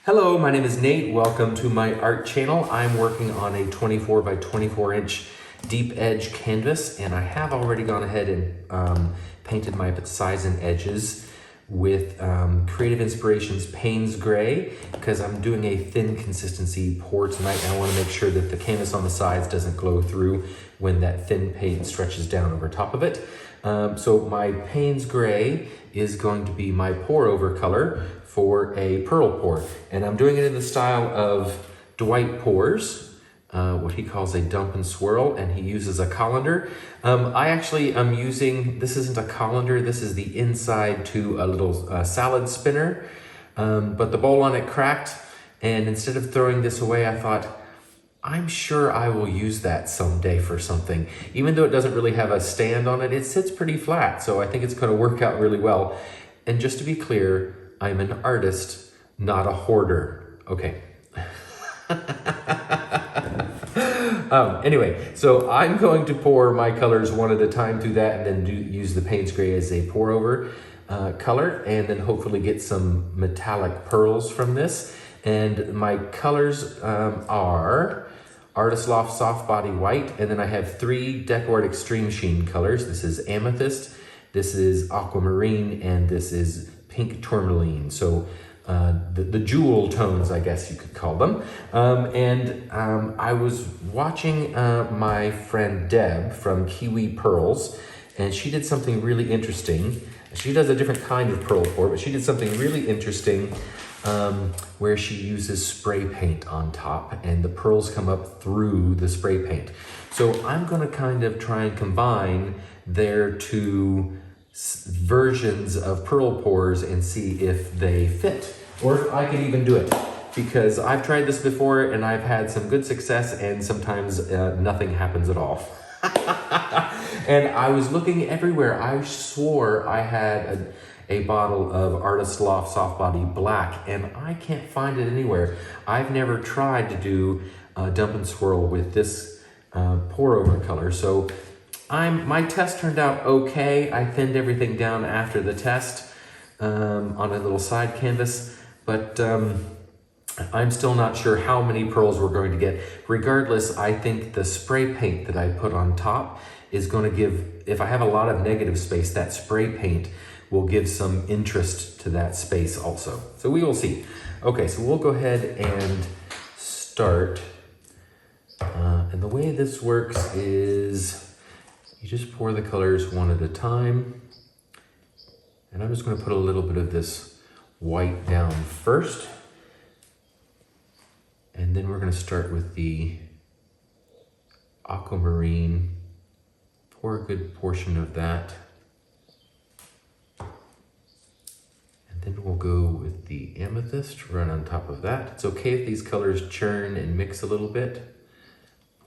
Hello, my name is Nate. Welcome to my art channel. I'm working on a 24 by 24 inch deep edge canvas, and I have already gone ahead and painted my sides and edges with Creative Inspirations Payne's Gray, because I'm doing a thin consistency pour tonight, and I want to make sure that the canvas on the sides doesn't glow through when that thin paint stretches down over top of it. So my Payne's Gray is going to be my pour over color for a pearl pour, and I'm doing it in the style of Dwight pours, what he calls a dump and swirl, and he uses a colander. I actually am using, this isn't a colander, this is the inside to a little salad spinner, but the bowl on it cracked, and instead of throwing this away, I thought, I'm sure I will use that someday for something. Even though it doesn't really have a stand on it, it sits pretty flat, so I think it's going to work out really well. And just to be clear, I'm an artist, not a hoarder. Okay. Anyway, so I'm going to pour my colors one at a time through that, and then use the Payne's Gray as a pour over color, and then hopefully get some metallic pearls from this. And my colors are Artist Loft Soft Body White, and then I have 3 DecoArt Extreme Sheen colors. This is Amethyst, this is Aquamarine, and this is Pink Tourmaline. So the jewel tones, I guess you could call them. I was watching my friend Deb from Kiwi Pearls, and she did something really interesting. She does a different kind of pearl pour, but she did something really interesting where she uses spray paint on top, and the pearls come up through the spray paint. So I'm gonna kind of try and combine their 2 versions of pearl pours and see if they fit, or if I can even do it, because I've tried this before and I've had some good success, and sometimes nothing happens at all. And I was looking everywhere. I swore I had a bottle of Artist Loft Soft Body Black, and I can't find it anywhere. I've never tried to do dump and swirl with this pour over color, so my test turned out okay. I thinned everything down after the test on a little side canvas, but I'm still not sure how many pearls we're going to get. Regardless, I think the spray paint that I put on top is going to give, if I have a lot of negative space, that spray paint will give some interest to that space also. So we will see. Okay, so we'll go ahead and start. And the way this works is you just pour the colors one at a time. And I'm just going to put a little bit of this white down first. And then we're going to start with the aquamarine. Pour a good portion of that. And then we'll go with the amethyst right on top of that. It's okay if these colors churn and mix a little bit.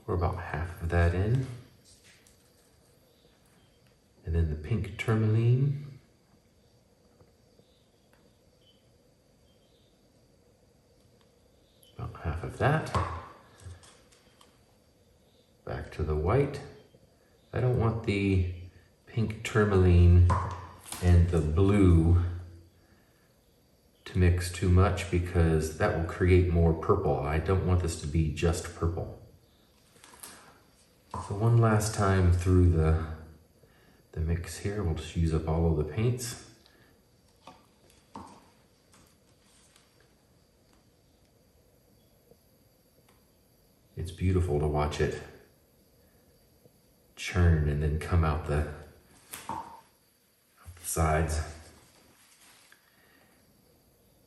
Pour about half of that in. And then the pink tourmaline. About half of that. Back to the white. I don't want the pink tourmaline and the blue to mix too much, because that will create more purple. I don't want this to be just purple. So one last time through the mix here, we'll just use up all of the paints. It's beautiful to watch it churn and then come out the sides.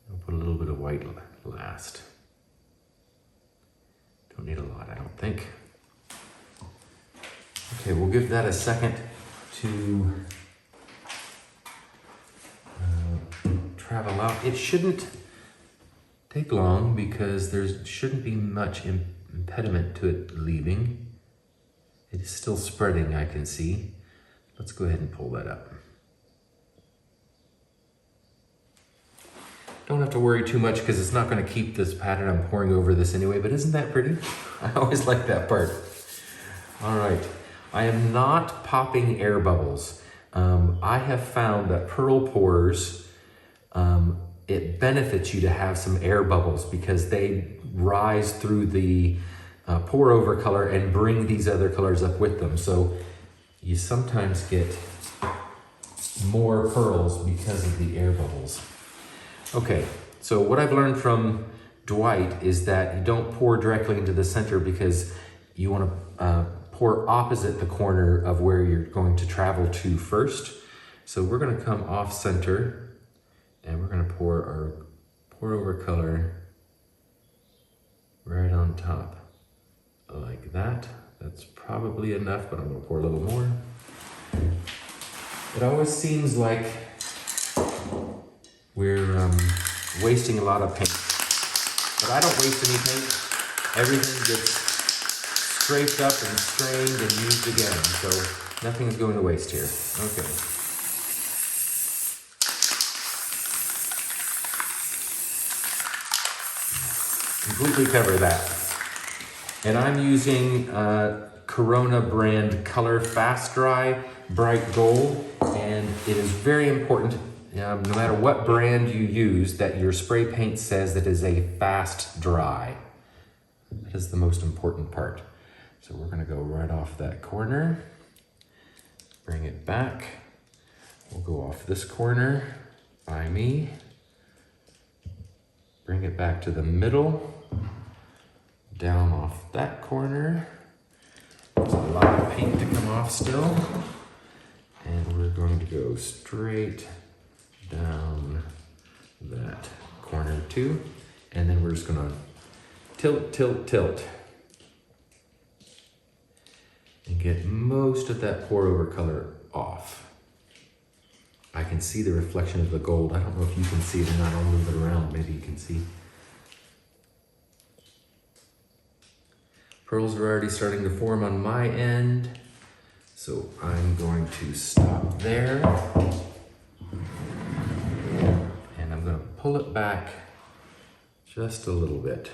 I'll put a little bit of white last. Don't need a lot, I don't think. Okay, we'll give that a second to travel out. It shouldn't take long, because there shouldn't be much impediment to it leaving. It is still spreading, I can see. Let's go ahead and pull that up. Don't have to worry too much, because it's not going to keep this pattern. I'm pouring over this anyway, but isn't that pretty? I always like that part. All right, I am not popping air bubbles. I have found that pearl pours it benefits you to have some air bubbles because they rise through the pour over color and bring these other colors up with them. So you sometimes get more pearls because of the air bubbles. Okay, so what I've learned from Dwight is that you don't pour directly into the center because you want to pour opposite the corner of where you're going to travel to first. So we're going to come off center and we're going to pour our pour over color right on top like that. That's probably enough, but I'm going to pour a little more. It always seems like we're wasting a lot of paint, but I don't waste any paint. Everything gets scraped up and strained and used again, so nothing's going to waste here. Okay. Completely cover that. And I'm using Corona brand Color Fast Dry Bright Gold, and it is very important, no matter what brand you use, that your spray paint says that it is a fast dry. That is the most important part. So we're gonna go right off that corner, bring it back. We'll go off this corner by me, bring it back to the middle, down off that corner. There's a lot of paint to come off still. And we're going to go straight down that corner too. And then we're just gonna tilt, tilt, tilt. And get most of that pour over color off. I can see the reflection of the gold. I don't know if you can see it or not. I'll move it around, maybe you can see. Pearls are already starting to form on my end. So I'm going to stop there. And I'm going to pull it back just a little bit.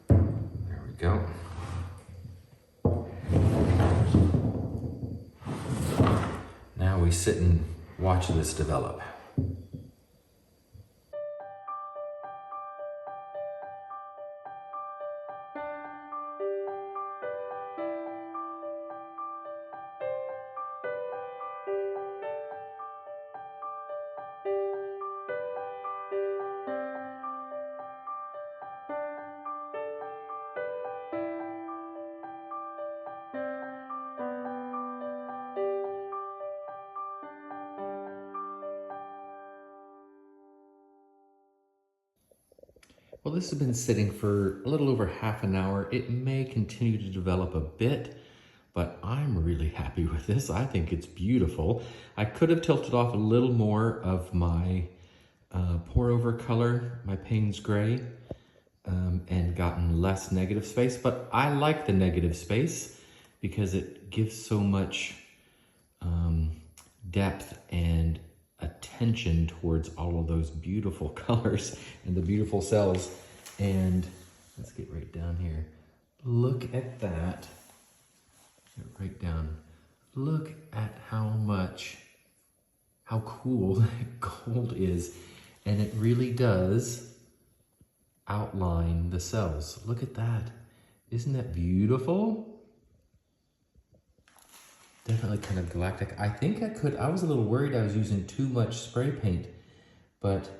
There we go. Now we sit and watch this develop. Well, this has been sitting for a little over half an hour. It may continue to develop a bit, but I'm really happy with this. I think it's beautiful. I could have tilted off a little more of my pour over color, my Payne's Gray, and gotten less negative space, but I like the negative space because it gives so much depth and attention towards all of those beautiful colors and the beautiful cells. And let's get right down here. Look at that. Get right down. Look at how cool that gold is. And it really does outline the cells. Look at that. Isn't that beautiful? Definitely kind of galactic. I think I was a little worried I was using too much spray paint, but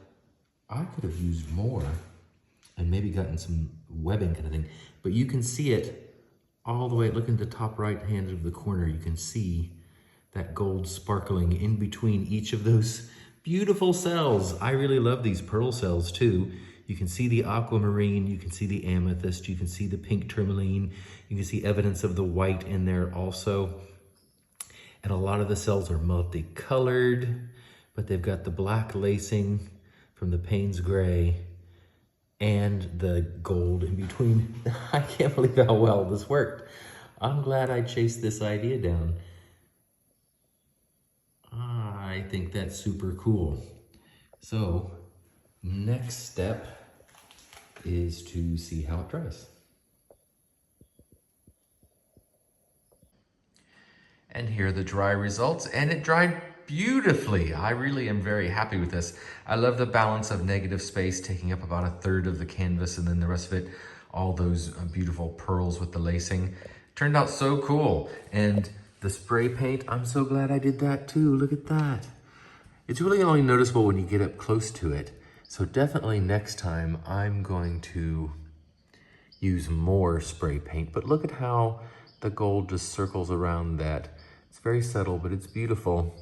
I could have used more and maybe gotten some webbing kind of thing. But you can see it all the way. Look at the top right hand of the corner. You can see that gold sparkling in between each of those beautiful cells. I really love these pearl cells too. You can see the aquamarine, you can see the amethyst, you can see the pink tourmaline, you can see evidence of the white in there also. And a lot of the cells are multicolored, but they've got the black lacing from the Payne's Gray and the gold in between. I can't believe how well this worked. I'm glad I chased this idea down. I think that's super cool. So, next step is to see how it dries. And here are the dry results, and it dried beautifully. I really am very happy with this. I love the balance of negative space taking up about 1/3 of the canvas and then the rest of it, all those beautiful pearls with the lacing. Turned out so cool. And the spray paint, I'm so glad I did that too. Look at that. It's really only noticeable when you get up close to it. So definitely next time I'm going to use more spray paint, but look at how the gold just circles around that. It's very subtle, but it's beautiful.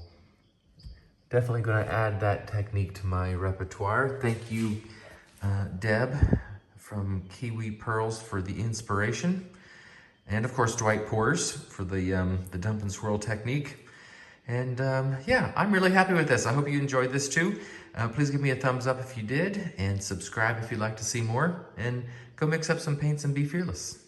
Definitely gonna add that technique to my repertoire. Thank you, Deb from Kiwi Pearls for the inspiration. And of course, Dwight Pours for the dump and swirl technique. And yeah, I'm really happy with this. I hope you enjoyed this too. Please give me a thumbs up if you did, and subscribe if you'd like to see more. And go mix up some paints and be fearless.